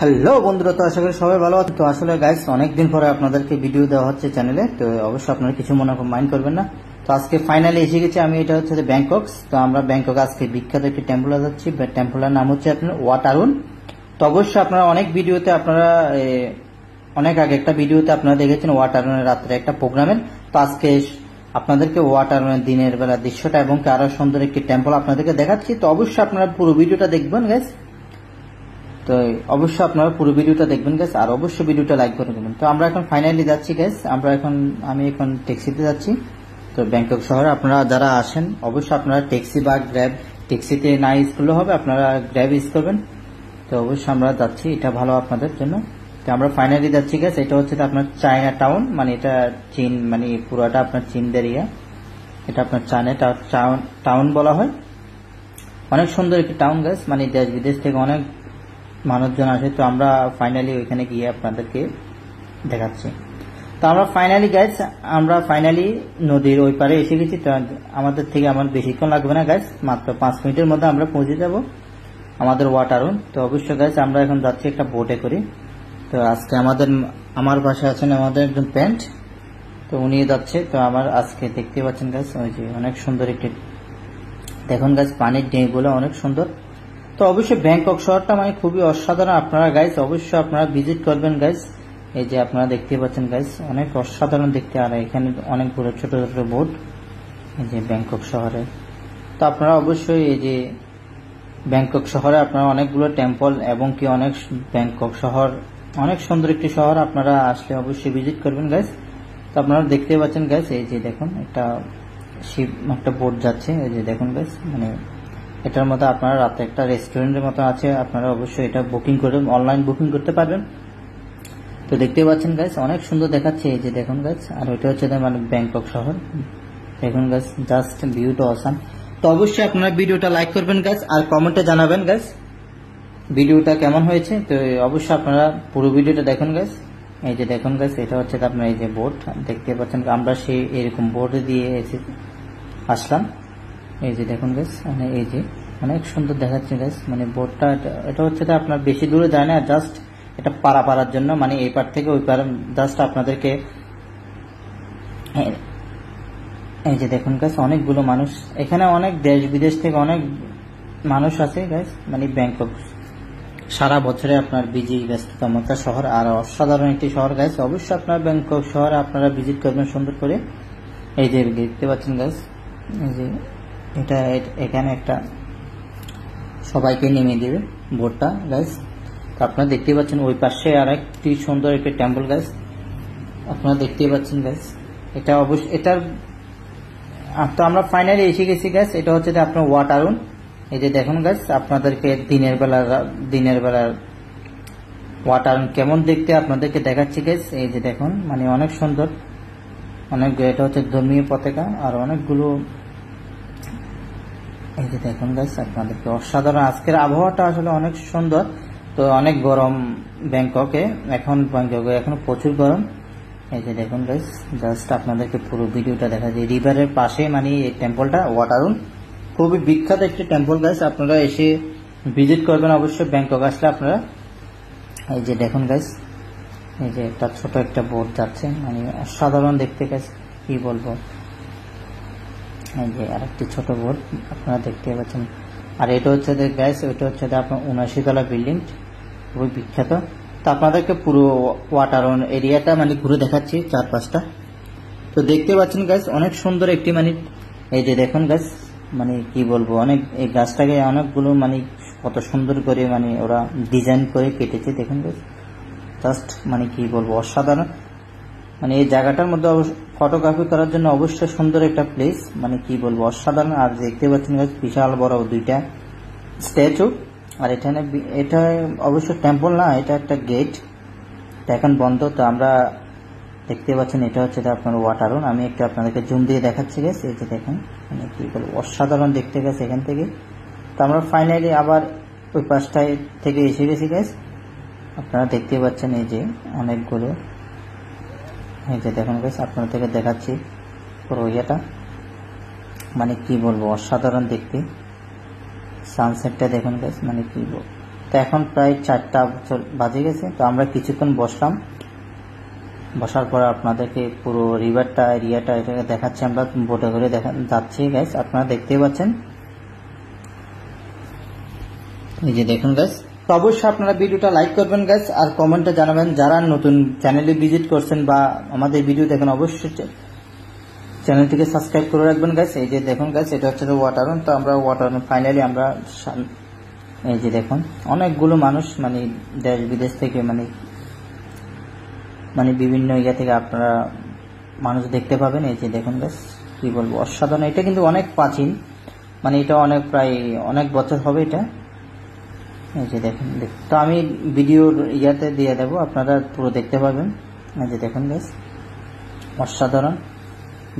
Hello বন্ধুরা, তো আশা করি সবাই ভালো আছে। তো আসলে গাইস অনেকদিন পরে আপনাদেরকে ভিডিও দেওয়া হচ্ছে চ্যানেলে, তো অবশ্যই আপনারা কিছু মনে মাইন্ড করবেন না। তো আজকে ফাইনালি এসে গেছি আমি, এটা হচ্ছে ব্যাংকক। তো আমরা ব্যাংকক আজকে বিখ্যাত একটি টেম্পলে যাচ্ছি। টেম্পলের নাম হচ্ছে আপনার ওয়াট আরুন। তো অবশ্যই আপনারা অনেক ভিডিওতে আপনারা অনেক আগে একটা ভিডিওতে আপনারা দেখেছেন ওয়াট আরুনের রাত্রে একটা প্রোগ্রামের। তো আজকে আপনাদেরকে ওয়াট আরুনের দিনের বেলা দৃশ্যটা এবং আরো সুন্দর একটি টেম্পল আপনাদেরকে দেখাচ্ছি। তো অবশ্যই আপনারা পুরো ভিডিওটা দেখবেন গাইস। তো অবশ্যই আপনারা পুরো ভিডিওটা দেখবেন গাইস, আর অবশ্যই ভিডিওটা লাইক করে দেবেন। তো আমরা এখন ফাইনালি যাচ্ছি গাইস, আমি এখন ট্যাক্সিতে যাচ্ছি। তো ব্যাংকক শহরে আপনারা যারা আসেন অবশ্যই আপনারা ট্যাক্সি বা গ্র্যাব, ট্যাক্সিতে না ইউজ করলে হবে, আপনারা গ্র্যাব ইউজ করবেন। তো অবশ্যই আমরা যাচ্ছি, এটা ভালো আপনাদের জন্য। তো আমরা ফাইনালি যাচ্ছি গাইস। এটা হচ্ছে আপনার চায়না টাউন, মানে এটা চীন, মানে পুরোটা আপনার চীনদের এরিয়া। এটা আপনার চায়না টাউন বলা হয়। অনেক সুন্দর একটি টাউন গাইস, মানে দেশ বিদেশ থেকে অনেক মানুষজন আসে। তো আমরা ফাইনালি ওইখানে গিয়ে আপনাদেরকে দেখাচ্ছি। তো আমরা ফাইনালি নদীর ওই পারে এসে গেছি। তো আমাদের থেকে আমার বেশিক্ষণ লাগবে না গাইস, মাত্র 5 মিনিটের মধ্যে আমরা পৌঁছে যাব আমাদের ওয়াট আরুন। তো অবশ্যই গাইস আমরা এখন যাচ্ছি একটা বোটে করে। তো আজকে আমার পাশে আছেন আমাদের একজন প্যান্ট, তো উনি যাচ্ছে। তো আমার আজকে দেখতে পাচ্ছেন গাইস, ওই যে অনেক সুন্দর একটি দেখুন গাইস, পানির ডেগুলো অনেক সুন্দর। তো অবশ্যই ব্যাংকক শহরটা মানে খুবই অসাধারণ। আপনারা গাইস অবশ্যই আপনারা ভিজিট করবেন গাইস। এই যে আপনারা দেখতে পাচ্ছেন গাইস, অনেক অসাধারণ দেখতে। আর এখানে অনেকগুলো ছোট ছোট বোট এই যে ব্যাংকক শহরে। তো আপনারা অবশ্যই এই যে ব্যাংকক শহরে আপনারা অনেকগুলো টেম্পল এবং কি ব্যাংকক শহর অনেক সুন্দর একটি শহর। আপনারা আসলে অবশ্যই ভিজিট করবেন গাইস। তো আপনারা দেখতে পাচ্ছেন গাইস, এই যে দেখুন একটা বোট যাচ্ছে। এই যে দেখুন গাইস, মানে এটার মধ্যে আপনারা রাতে একটা রেস্টুরেন্টের মতো আছে, আপনারা অবশ্যই এটা বুকিং করে অনলাইন বুকিং করতে পারবেন। তো দেখতে পাচ্ছেন গাইস, অনেক সুন্দর দেখাচ্ছে। এই যে দেখুন গাইস, আর ওইটা হচ্ছে মানে ব্যাংকক শহর। দেখুন গাইস, জাস্ট ভিউটা অসাম। তো অবশ্যই আপনারা ভিডিওটা লাইক করবেন গাইস, আর কমেন্টে জানাবেন গাইস ভিডিওটা কেমন হয়েছে। তো অবশ্যই আপনারা পুরো ভিডিওটা দেখুন গাইস। এই যে দেখুন গাইস, এটা হচ্ছে আপনার এই যে বোট দেখতে পাচ্ছেন। আমরা সেই এরকম বোট দিয়ে আসলাম। এই যে দেখুন গাইস, মানে এই যে অনেক সুন্দর দেখাচ্ছে গাইস, মানে বোটটা এটা হচ্ছে আপনার বেশি দূরে যায় না, জাস্ট এটা পারার জন্য, মানে এই পার থেকে ওই পার জাস্ট আপনাদেরকে। এই যে দেখুন গাইস, অনেকগুলো মানুষ এখানে, অনেক দেশ বিদেশ থেকে অনেক মানুষ আছে গাইস। মানে ব্যাংকক সারা বছরে আপনার বিজি ব্যস্ততম একটা শহর, আর অসাধারণ একটি শহর গাইস। অবশ্যই আপনার ব্যাংকক শহরে আপনারা ভিজিট করবেন সুন্দর করে। এই যে দেখতে পাচ্ছেন গাইস, এই যে এটা এখানে একটা সবাইকে নেমে দেবে বোটটা গাইস। তো আপনারা দেখতে পাচ্ছেন ওই পাশে আর একটি সুন্দর একটি টেম্পল গাইস, আপনারা দেখতে পাচ্ছেন গাইস। এটা অবশ্যই এটার তো আমরা ফাইনালি এসে গেছি গাইস। এটা হচ্ছে আপনার ওয়াট আরুন। এই যে দেখুন গাইস, আপনাদেরকে দিনের বেলা ওয়াট আরুন কেমন দেখতে আপনাদেরকে দেখাচ্ছি গাইস। এই যে দেখুন, মানে অনেক সুন্দর, এটা হচ্ছে ধর্মীয় পতাকা আর অনেকগুলো। এই যে দেখুন গাইস, আপনাদেরকে অসাধারণ আজকের আবহাওয়াটা আসলে অনেক সুন্দর। তো অনেক গরম ব্যাংককে এখন প্রচুর গরম। এই যে দেখুন গাইস, জাস্ট আপনাদেরকে পুরো ভিডিওটা দেখা যায়। রিভারের পাশে মানে এই টেম্পলটা ওয়াট আরুন খুবই বিখ্যাত একটি টেম্পল গাইস। আপনারা এসে ভিজিট করবেন অবশ্যই ব্যাংকক আসলে আপনারা। এই যে দেখুন গাইস, এই যে একটা ছোট একটা বোট যাচ্ছে, মানে অসাধারণ দেখতে গাইস, কি বলবো। এই যে আরেকটি ছোট বোট আপনারা দেখতে পাচ্ছেন। আর এটা হচ্ছে গাইস, ওইটা হচ্ছে আপনার 79 তলা বিল্ডিং, খুবই বিখ্যাত। তো আপনাদেরকে পুরো ওয়াট আরুন এরিয়াটা মানে ঘুরে দেখাচ্ছি চারপাশটা। তো দেখতে পাচ্ছেন গাইস, অনেক সুন্দর একটি মানে এই যে দেখুন গাইস, মানে কি বলবো, অনেক এই গাছটাকে অনেকগুলো মানে কত সুন্দর করে মানে ওরা ডিজাইন করে কেটেছে। দেখুন গাইস, জাস্ট মানে কি বলবো অসাধারণ। মানে এই জায়গাটার মধ্যে ফটোগ্রাফি করার জন্য অবশ্যই সুন্দর একটা প্লেস, মানে কি বলবো অসাধারণ। আর দেখতে পাচ্ছেন বিশাল বড় দুইটা স্ট্যাচু। আর এটা অবশ্য টেম্পল না, এটা একটা গেট, এখন বন্ধ। তো আমরা দেখতে পাচ্ছেন এটা হচ্ছে আপনার ওয়াট আরুন। আমি একটু আপনাদেরকে জুম দিয়ে দেখাচ্ছি গেছে। এই যে দেখেন, মানে কি বলবো অসাধারণ দেখতে গেছে এখান থেকে। তো আমরা ফাইনালি আবার ওই পাশটায় থেকে এসে গেছি গাইস। আপনারা দেখতে পাচ্ছেন এই যে অনেকগুলো, এই যে দেখুন গাইস, আপনাদেরকে দেখাচ্ছি পুরো ইয়েটা, মানে কি বলবো অসাধারণ দেখতে। সানসেটটা দেখুন গাইস, মানে কি বলবো। তো এখন প্রায় 4টা বাজে গেছে। তো আমরা কিছুক্ষণ বসলাম, বসার পর আপনাদেরকে পুরো রিভারটা এরিয়াটা এটাকে দেখাচ্ছি। আমরা বোটে করে যাচ্ছি গাইস, আপনারা দেখতেই পাচ্ছেন। এই যে দেখুন গাইস, তো অবশ্যই আপনারা ভিডিওটা লাইক করবেন গাইস, আর কমেন্টে জানাবেন। যারা নতুন চ্যানেলে ভিজিট করছেন বা আমাদের ভিডিও দেখেন অবশ্যই চ্যানেলটিকে সাবস্ক্রাইব করে রাখবেন গাইস। এই যে দেখুন গাইস, এটা হচ্ছে ওয়াটারন। তো আমরা ওয়াটারন ফাইনালি আমরা এই যে দেখুন অনেকগুলো মানুষ মানে দেশ বিদেশ থেকে মানে বিভিন্ন ইয়া থেকে আপনারা মানুষ দেখতে পাবেন। এই যে দেখুন গাইস, কি বলবো অসাধারণ। এটা কিন্তু অনেক প্রাচীন, মানে এটা অনেক প্রায় অনেক বছর হবে এটা। এই যে দেখুন, তো আমি ভিডিওর ইয়াতে দিয়ে দেবো, আপনারা পুরো দেখতে পাবেন। এই যে দেখুন গাইস, অসাধারণ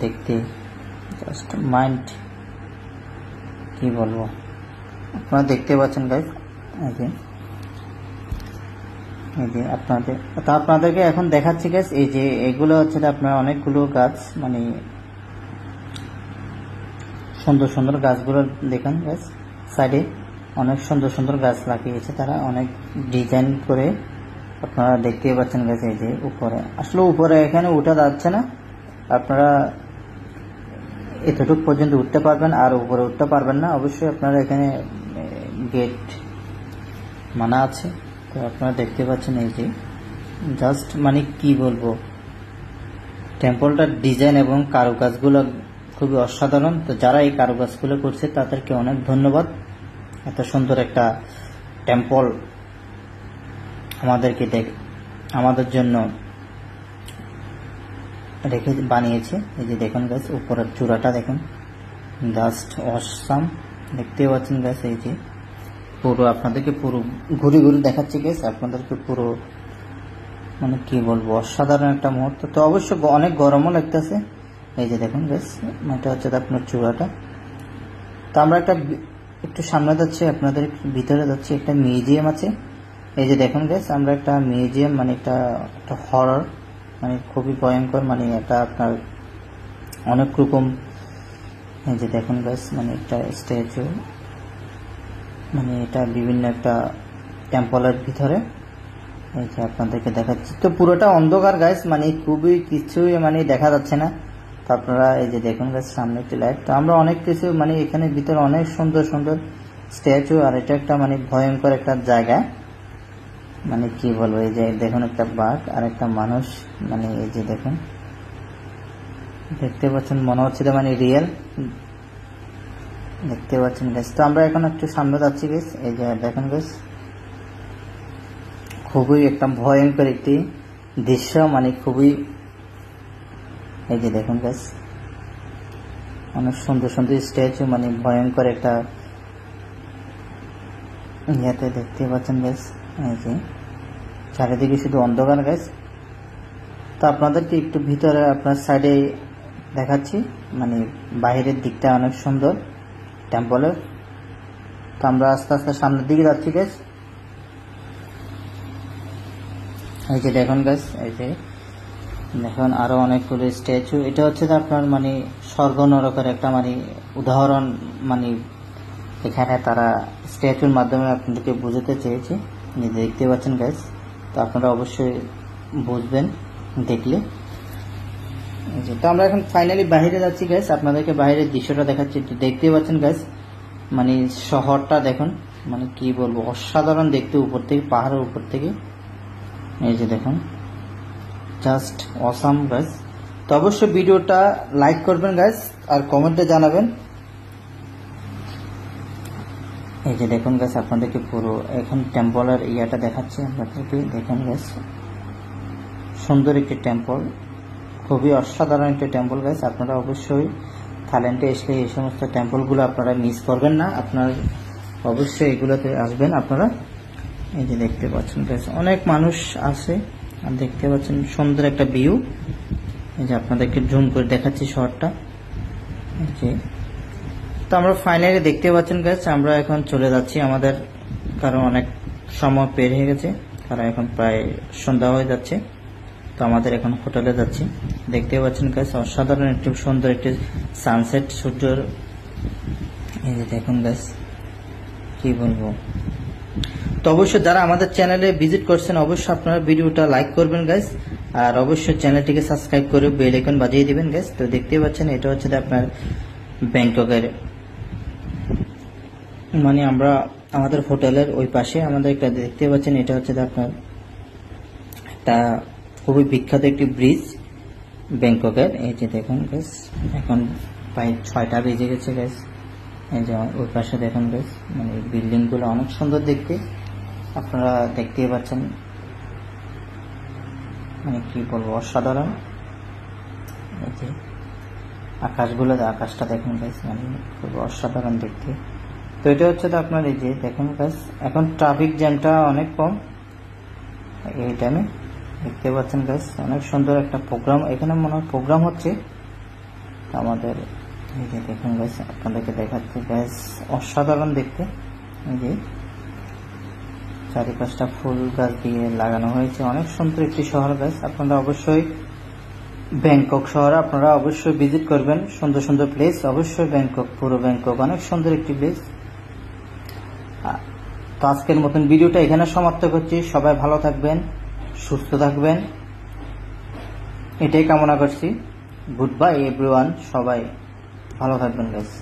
দেখতে, জাস্ট মাইন্ড, কি বলবো, আপনারা দেখতে পাচ্ছেন গাইস। এই যে আপনাদেরকে এখন দেখাচ্ছি গাইস। এই যে এগুলো হচ্ছে আপনার অনেকগুলো গাছ, মানে সুন্দর সুন্দর গাছগুলো দেখেন গাইস, সাইডে অনেক সুন্দর সুন্দর গাছ লাগিয়েছে তারা, অনেক ডিজাইন করে, আপনারা দেখতেই পাচ্ছেন গাইস। এই যে উপরে, আসলে উপরে এখানে উঠা যাচ্ছে না, আপনারা এতটুকু পর্যন্ত উঠতে পারবেন, আর উপরে উঠতে পারবেন না। অবশ্যই আপনারা এখানে গেট মানা আছে। তো আপনারা দেখতে পাচ্ছেন এই যে জাস্ট মানে কি বলবো, টেম্পলটার ডিজাইন এবং কারুকাজগুলো খুবই অসাধারণ। তো যারা এই কারুকাজগুলো করছে তাদেরকে অনেক ধন্যবাদ। এত সুন্দর একটা টেম্পল আমাদের জন্য রেখে বানিয়েছে। এই যে দেখুন গাইস, উপরের চূড়াটা দেখুন, জাস্ট অসাম, দেখতে পাচ্ছেন গাইস। এই যে পুরো আপনাদেরকে পুরো ঘুরে ঘুরে দেখাচ্ছি গাইস, আপনাদেরকে পুরো মানে কি বলবো অসাধারণ একটা মুহূর্ত। তো অবশ্য অনেক গরমও লাগতেছে। এই যে দেখুন গাইস, এটা হচ্ছে আপনার চূড়াটা। তো আমরা একটু সামনে যাচ্ছি, আপনাদের ভিতরে যাচ্ছি, একটা মিউজিয়াম আছে। এই যে দেখুন গাইস, আমরা একটা মিউজিয়াম, মানে একটা হরর, মানে খুবই ভয়ঙ্কর, মানে এটা আপনার অনেক রকম। এই যে দেখুন গাইস, মানে একটা স্ট্যাচু, মানে এটা বিভিন্ন একটা টেম্পলের ভিতরে। এই যে আপনাদেরকে দেখাচ্ছি, তো পুরোটা অন্ধকার গাইস, মানে খুবই কিছুই মানে দেখা যাচ্ছে না। তো আপনারা এই যে দেখুন গাইস, সামনে একটি লাইট। তো আমরা অনেক কিছু মানে এখানে ভিতরে অনেক সুন্দর সুন্দর স্ট্যাচু, আর এটা একটা মানে ভয়ঙ্কর একটা জায়গা, মানে কি বলবো। এই যে দেখুন একটা বাঘ আর একটা মানুষ, মানে এই যে দেখুন, দেখতে পাচ্ছেন, মনে হচ্ছে মানে রিয়েল, দেখতে পাচ্ছেন গাইস। তো আমরা এখন একটু সামনে যাচ্ছি গাইস। এই যে দেখুন গাইস, খুবই একটা ভয়ঙ্কর একটি দৃশ্য, মানে খুবই, এই যে দেখুন গাইস, অনেক সুন্দর সুন্দর স্ট্যাচু, মানে ভয়ঙ্কর একটা ইয়াতে দেখতে পাচ্ছেন গাইস। এই যে চারিদিকে শুধু অন্ধকার গাইস। তো আপনাদেরকে একটু ভিতরে আপনার সাইডে দেখাচ্ছি, মানে বাইরের দিকটা অনেক সুন্দর টেম্পলের। তো আমরা আস্তে আস্তে সামনের দিকে যাচ্ছি গাইস। এই যে দেখুন গাইস, এই যে দেখুন আরো অনেকগুলো স্ট্যাচু। এটা হচ্ছে আপনার মানে স্বর্গ নরকের একটা মানে উদাহরণ, মানে এখানে তারা স্ট্যাচুর মাধ্যমে আপনাদেরকে বোঝাতে চেয়েছে। দেখতে পাচ্ছেন গাইস, তো আপনারা অবশ্যই বুঝবেন দেখলে। তো আমরা এখন ফাইনালি বাইরে যাচ্ছি গাইস, আপনাদেরকে বাইরের দৃশ্যটা দেখাচ্ছি। দেখতে পাচ্ছেন গাইস, মানে শহরটা দেখুন, মানে কি বলবো অসাধারণ দেখতে, উপর থেকে, পাহাড়ের উপর থেকে। এই যে দেখুন, জাস্ট অসাম গাইস। তো অবশ্যই ভিডিওটা লাইক করবেন গাইস, আর কমেন্টে জানাবেন। এই যে দেখুন গাইস, আপনাদেরকে পুরো এখন টেম্পলের ইয়াটা দেখাচ্ছি আপনাদেরকে। দেখুন গাইস, সুন্দর একটি টেম্পল, খুবই অসাধারণ একটি টেম্পল গাইস। আপনারা অবশ্যই থাইল্যান্ডে এসে এই সমস্ত টেম্পলগুলো আপনারা মিস করবেন না, আপনার অবশ্যই এগুলোতে আসবেন আপনারা। এই যে দেখতে পাচ্ছেন গাইস, অনেক মানুষ আছে, আর দেখতে পাচ্ছেন সুন্দর একটা ভিউ। এই যে আপনাদেরকে জুম করে দেখাচ্ছি শহরটা। এই যে, তো আমরা ফাইনালি দেখতে পাচ্ছেন গাইস, আমরা এখন চলে যাচ্ছি আমাদের, কারণ অনেক সময় পের হয়ে গেছে, কারণ এখন প্রায় সন্ধ্যা হয়ে যাচ্ছে। তো আমাদের এখন হোটেলে যাচ্ছি। দেখতে পাচ্ছেন গাইস, অসাধারণ একটি সুন্দর একটি সানসেট, সূর্যের। এই যে দেখুন গাইস, কি বলবো তো অবশ্যই যারা আমাদের চ্যানেলে ভিজিট করছেন অবশ্যই আপনারা ভিডিওটা লাইক করবেন গাইস, আর অবশ্যই চ্যানেলটিকে সাবস্ক্রাইব করে বেল আইকন বাজিয়ে দিবেন গাইস। তো দেখতেই পাচ্ছেন এটা হচ্ছে আপনার ব্যাংককের, মানে আমরা আমাদের হোটেলের ওই পাশে আমাদের একটা দেখতে পাচ্ছেন, এটা হচ্ছে আপনার একটা খুবই বিখ্যাত একটি ব্রিজ ব্যাংককের। এই যে দেখুন গাইস, এখন প্রায় 6টা বেজে গেছে গাইস। এই যে ওই পাশে দেখুন গাইস, মানে বিল্ডিং গুলো অনেক সুন্দর দেখতে, আপনারা দেখতেই পাচ্ছেন, মানে কি বলবো অসাধারণ। এই যে আকাশগুলো, আকাশটা দেখুন গাইস, মানে খুব অসাধারণ দেখতে। তো এটা হচ্ছে তো আপনার এই যে দেখুন গাইস, এখন ট্রাফিক জ্যামটা অনেক কম এই টাইমে, দেখতে পাচ্ছেন গাইস। অনেক সুন্দর একটা প্রোগ্রাম এখানে মনে হয় প্রোগ্রাম হচ্ছে আমাদের। এই যে দেখুন গাইস, আপনাদেরকে দেখাচ্ছি গাইস, অসাধারণ দেখতে। এই যে চারিপাশটা ফুল গাছ দিয়ে লাগানো হয়েছে, অনেক সুন্দর একটি শহর গাইস। আপনারা অবশ্যই ব্যাংকক শহরে আপনারা অবশ্যই ভিজিট করবেন, সুন্দর সুন্দর প্লেস অবশ্যই। ব্যাংকক, পুরো ব্যাংকক অনেক সুন্দর একটি প্লেস। তো আজকের মতন ভিডিওটা এখানে সমাপ্ত করছি। সবাই ভালো থাকবেন, সুস্থ থাকবেন, এটাই কামনা করছি। গুড বাই এভরিওয়ান, সবাই ভালো থাকবেন গাইস।